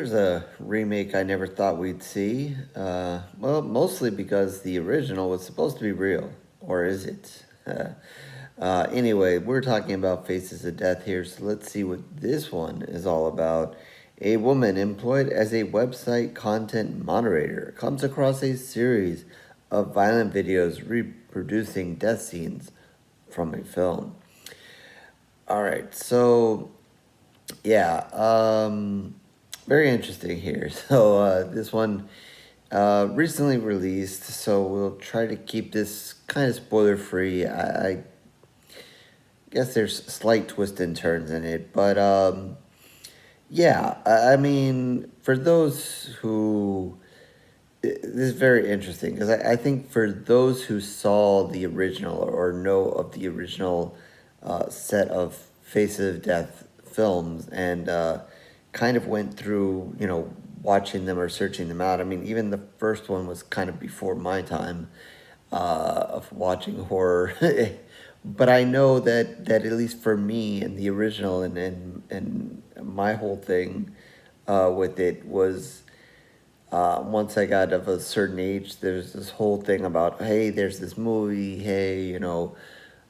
here's a remake I never thought we'd see. Well, mostly because the original was supposed to be real. Or is it? Anyway, we're talking about Faces of Death here, so let's see what this one is all about. A woman employed as a website content moderator comes across a series of violent videos reproducing death scenes from a film. All right, so yeah, very interesting here. So this one recently released, so we'll try to keep this kind of spoiler free. I guess there's slight twists and turns in it, but yeah, I mean, for those who this is very interesting because I think for those who saw the original or know of the original set of Faces of Death films and kind of went through, watching them or searching them out. I mean, even the first one was kind of before my time of watching horror. But I know that at least for me and the original and my whole thing with it was once I got of a certain age, there's this whole thing about, hey, there's this movie, hey,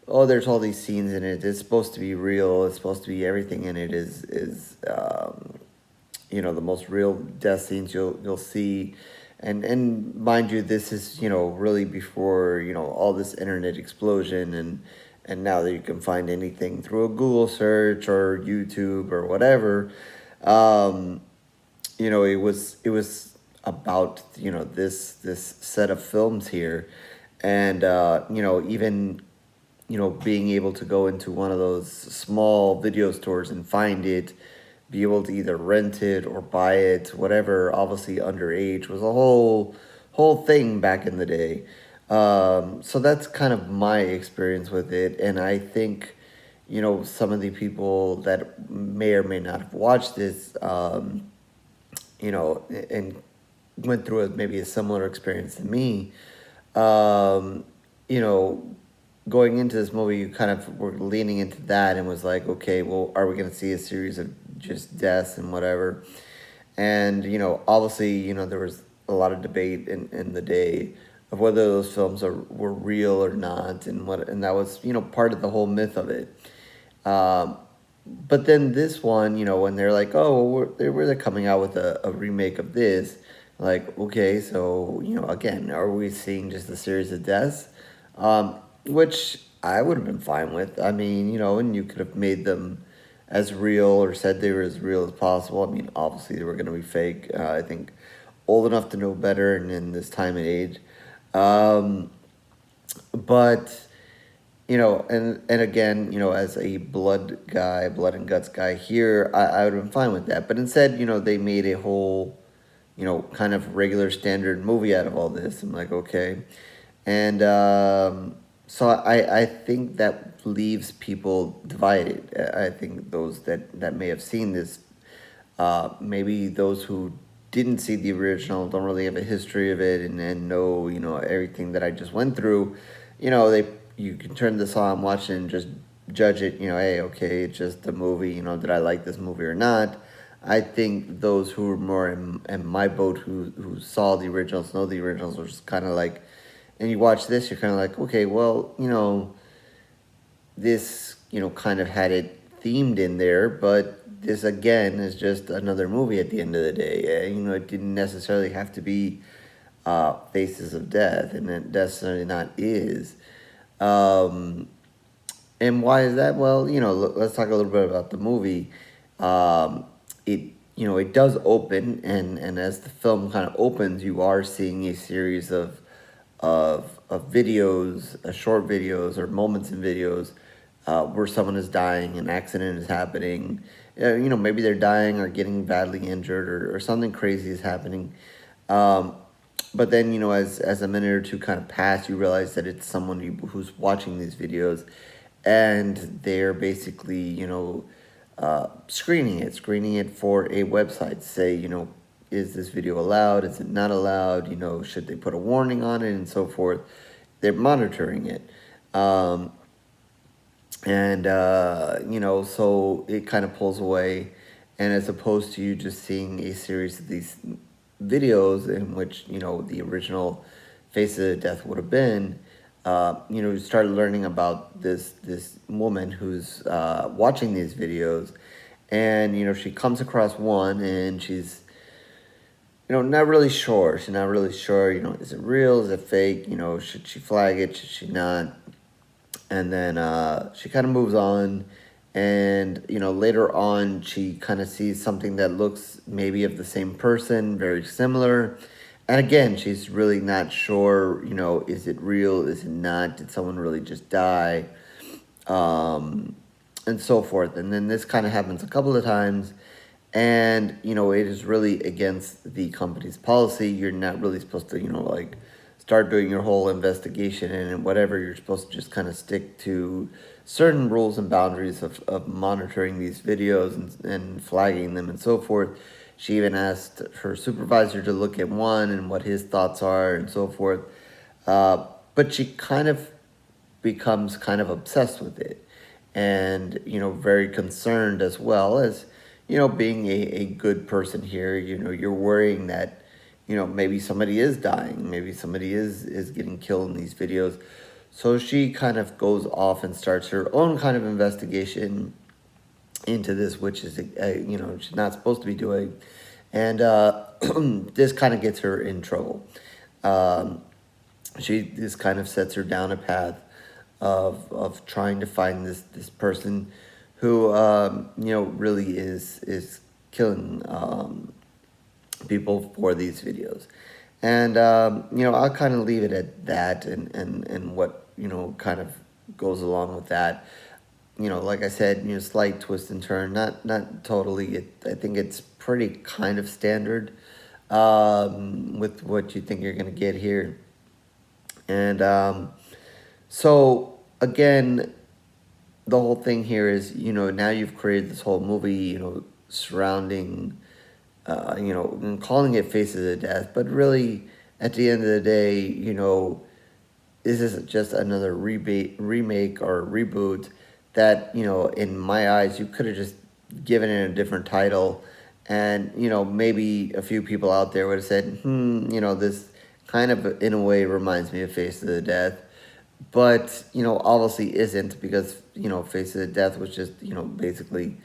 oh, there's all these scenes in it. It's supposed to be real. It's supposed to be everything in it is the most real death scenes you'll see. And mind you, this is really before all this internet explosion and now that you can find anything through a Google search or YouTube or whatever. It was about this set of films here, and even being able to go into one of those small video stores and find it, be able to either rent it or buy it, whatever. Obviously, underage was a whole thing back in the day. So that's kind of my experience with it, and I think some of the people that may or may not have watched this, and went through maybe a similar experience to me, um, you know, going into this movie, you kind of were leaning into that and was like, okay, well, are we going to see a series of just deaths and whatever? And, obviously, there was a lot of debate in the day of whether those films were real or not, and that was, part of the whole myth of it. Um, but then this one, when they're like, oh, well, they're coming out with a remake of this, like, okay, so, again, are we seeing just a series of deaths? Which I would have been fine with. I mean, and you could have made them as real or said they were as real as possible. I mean, obviously they were going to be fake. I think old enough to know better and in this time and age. Um, but and again, as a blood guy, blood and guts guy here, I would have been fine with that. But instead, they made a whole, kind of regular standard movie out of all this. I'm like, okay. And so I think that leaves people divided. I think those that may have seen this, maybe those who didn't see the original, don't really have a history of it, and know everything that I just went through. You can turn this on, watch it, and just judge it. Hey, okay, it's just a movie. Did I like this movie or not? I think those who are more in my boat, who saw the originals, know the originals, are just kind of like, and you watch this, you're kind of like, okay, well, this, kind of had it themed in there, but this again is just another movie at the end of the day. It didn't necessarily have to be Faces of Death, and it definitely not is. Um, and why is that? Well, let's talk a little bit about the movie. It does open, and as the film kind of opens, you are seeing a series of videos, short videos or moments in videos where someone is dying, an accident is happening. Maybe they're dying or getting badly injured or something crazy is happening. Um, but then, as a minute or two kind of pass, you realize that it's someone who's watching these videos, and they're basically, screening it for a website. Say, is this video allowed? Is it not allowed? Should they put a warning on it and so forth? They're monitoring it. And so it kind of pulls away. and as opposed to you just seeing a series of these videos in which, you know, the original Face of Death would have been, you know, you start learning about this woman who's watching these videos, and you know, she comes across one, and she's, you know, not really sure. She's not really sure. You know, is it real? Is it fake? You know, should she flag it? Should she not? And then she kind of moves on, and you know, later on, she kind of sees something that looks maybe of the same person, very similar. And again, she's really not sure. You know, is it real? Is it not? Did someone really just die? And so forth. And then this kind of happens a couple of times, and you know, it is really against the company's policy. You're not really supposed to, you know, like start doing your whole investigation and whatever. You're supposed to just kind of stick to certain rules and boundaries of monitoring these videos and flagging them and so forth. She even asked her supervisor to look at one and what his thoughts are and so forth. But she kind of becomes kind of obsessed with it, and you know, very concerned, as well as, you know, being a good person here. You know, you're worrying that, you know, maybe somebody is dying, maybe somebody is getting killed in these videos. So she kind of goes off and starts her own kind of investigation into this, which is, you know, she's not supposed to be doing. And this kind of gets her in trouble. This kind of sets her down a path of trying to find this person who, you know, really is killing people for these videos. And you know, I'll kind of leave it at that, and what, you know, kind of goes along with that. You know, like I said, you know, slight twist and turn, not totally. I think it's pretty kind of standard with what you think you're gonna get here. And so again, the whole thing here is, you know, now you've created this whole movie, you know, surrounding, you know, and calling it Faces of Death, but really, at the end of the day, you know, this is just another remake or reboot that, you know, in my eyes, you could have just given it a different title, and you know, maybe a few people out there would have said, you know, this kind of in a way reminds me of Face of the Death, but you know, obviously isn't, because you know, Face of the Death was just, you know, basically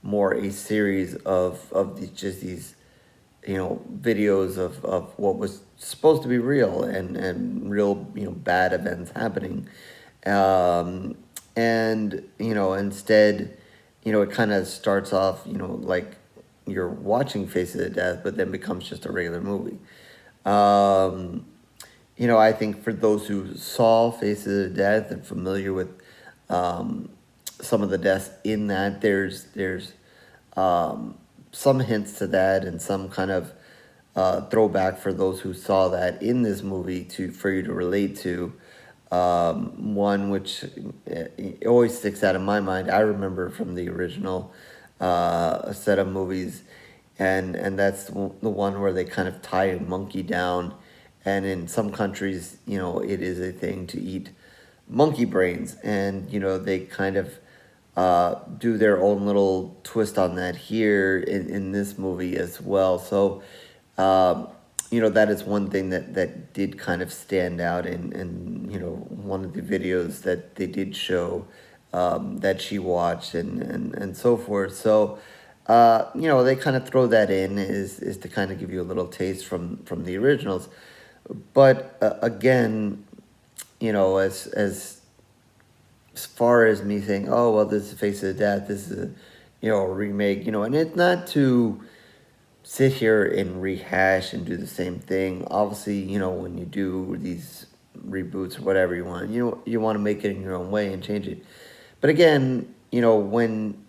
more a series of these you know, videos of what was supposed to be real, and real, you know, bad events happening. And you know, instead, you know, it kind of starts off, you know, like you're watching Face of the Death, but then becomes just a regular movie. Um, you know, I think for those who saw Faces of Death and familiar with some of the deaths in that, there's some hints to that, and some kind of throwback for those who saw that in this movie, to for you to relate to. One which it always sticks out in my mind. I remember from the original set of movies, and that's the one where they kind of tie a monkey down, and in some countries, you know, it is a thing to eat monkey brains, and you know, they kind of do their own little twist on that here in this movie as well. So, you know, that is one thing that did kind of stand out in, you know, one of the videos that they did show, that she watched, and so forth. So, you know, they kind of throw that in is to kind of give you a little taste from the originals. But again, you know, as far as me saying, oh, well, this is Face of Death, this is a, you know, a remake, you know, and it's not to sit here and rehash and do the same thing. Obviously, you know, when you do these reboots or whatever you want, you want to make it in your own way and change it. But again, you know, when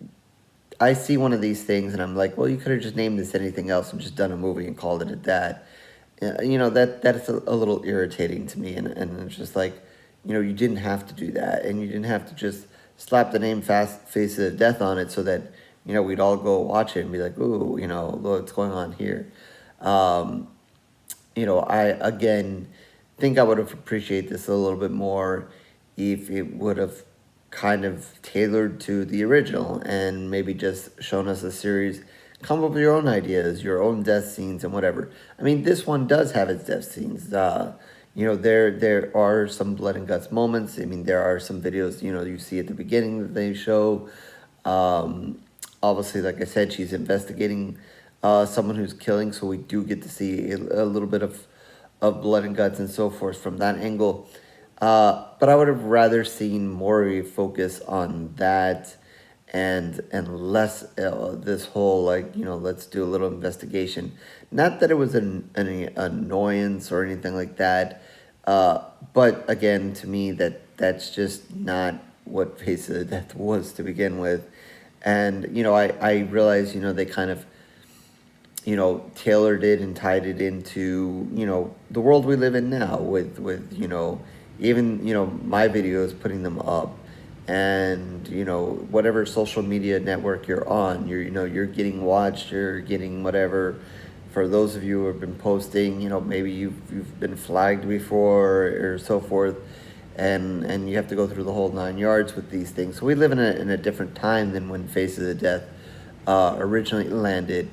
I see one of these things and I'm like, well, you could have just named this anything else and just done a movie and called it at that. You know, that's a little irritating to me, and it's just like, you know, you didn't have to do that, and you didn't have to just slap the name Face of Death on it so that, you know, we'd all go watch it and be like, ooh, you know, what's going on here. You know, I, again, think I would have appreciated this a little bit more if it would have kind of tailored to the original, and maybe just shown us a series come up with your own ideas, your own death scenes, and whatever. I mean, this one does have its death scenes. There are some blood and guts moments. I mean, there are some videos you see at the beginning that they show. Um, Obviously, like I said, she's investigating someone who's killing, so we do get to see a little bit of blood and guts and so forth from that angle. But I would have rather seen more of a focus on that and less this whole let's do a little investigation. Not that it was any annoyance or anything like that, but again, to me that's just not what Face of Death was to begin with. And I realize they kind of tailored it and tied it into the world we live in now with even my videos, putting them up, and whatever social media network you're on, you're getting watched, you're getting whatever. For those of you who have been posting, maybe you've been flagged before or so forth, and you have to go through the whole 9 yards with these things. So we live in a different time than when Faces of Death originally landed,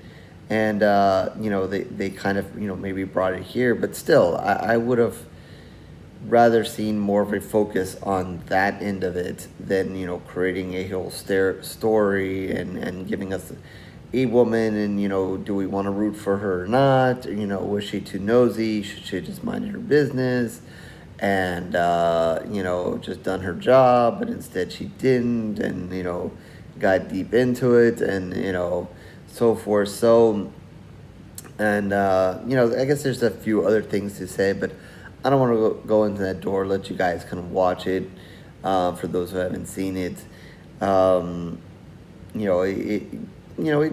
and they kind of maybe brought it here, but still I would have rather seen more of a focus on that end of it than creating a whole story and giving us a woman, and do we want to root for her or not? Was she too nosy? Should she just minded her business and just done her job, but instead she didn't, and got deep into it, and so forth. So, and I guess there's a few other things to say, but I don't want to go into that door. Let you guys kind of watch it. For those who haven't seen it, it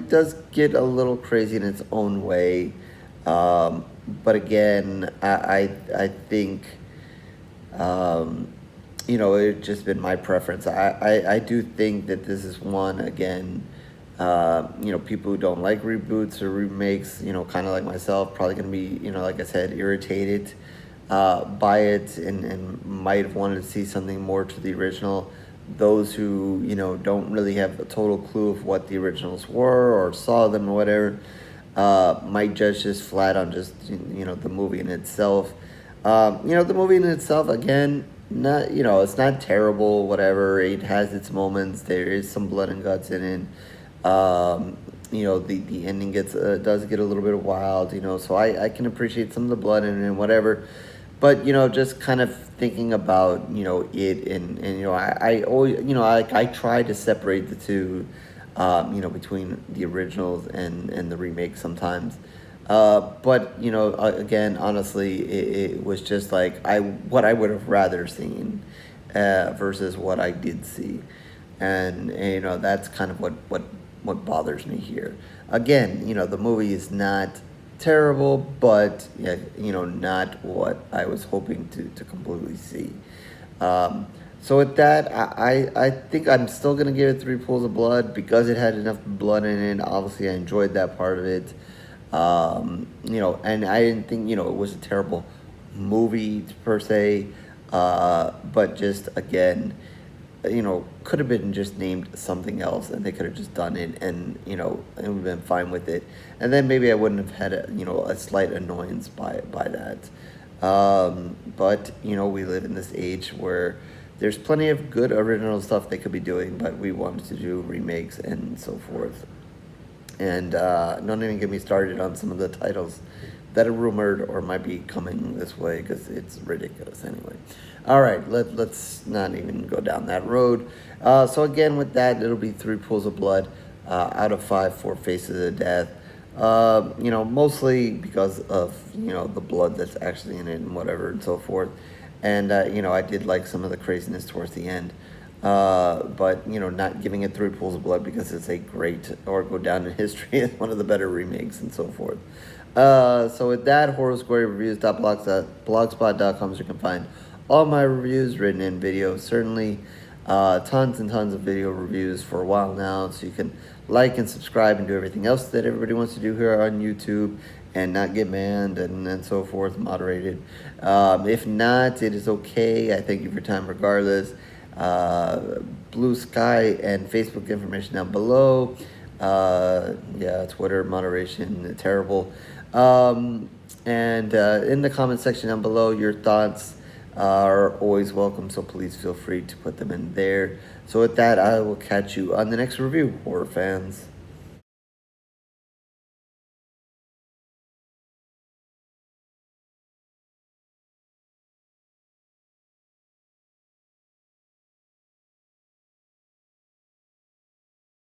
does get a little crazy in its own way. But again, I think it's just been my preference. I do think that this is one, again, people who don't like reboots or remakes, kind of like myself, probably going to be, like I said, irritated by it, and might have wanted to see something more to the original. Those who, don't really have a total clue of what the originals were or saw them or whatever, might judge this flat on just, the movie in itself. The movie in itself, again, not, it's not terrible, whatever. It has its moments. There is some blood and guts in it. The ending does get a little bit wild, so I can appreciate some of the blood in it and whatever. But, just kind of thinking about, it, and I always, I try to separate the two, between the originals and the remake sometimes. But again, honestly, it was just like what I would have rather seen versus what I did see, and that's kind of what bothers me here. Again, the movie is not terrible, but yeah, not what I was hoping to completely see. So with that, I think I'm still gonna give it 3 pools of blood because it had enough blood in it. Obviously, I enjoyed that part of it. And I didn't think it was a terrible movie per se, but just again, could have been just named something else, and they could have just done it, and and we've been fine with it. And then maybe I wouldn't have had a slight annoyance by that. But we live in this age where there's plenty of good original stuff they could be doing, but we wanted to do remakes and so forth. And don't even get me started on some of the titles that are rumored or might be coming this way, because it's ridiculous anyway. All right, let's not even go down that road. So again, with that, it'll be 3 pools of blood out of 5 for Faces of Death. Mostly because of the blood that's actually in it and whatever and so forth. And I did like some of the craziness towards the end. But not giving it 3 pools of blood because it's a great, or go down in history as one of the better remakes and so forth. So with that, horrorsquarereviews.blogspot.com is where you can find all my reviews, written in video, certainly tons and tons of video reviews for a while now, so you can like and subscribe and do everything else that everybody wants to do here on YouTube and not get banned and so forth, moderated. If not, it is okay. I thank you for your time regardless. Blue Sky and Facebook information down below. Yeah, Twitter moderation, terrible. And in the comment section down below, your thoughts are always welcome, so please feel free to put them in there. So with that, I will catch you on the next review, horror fans.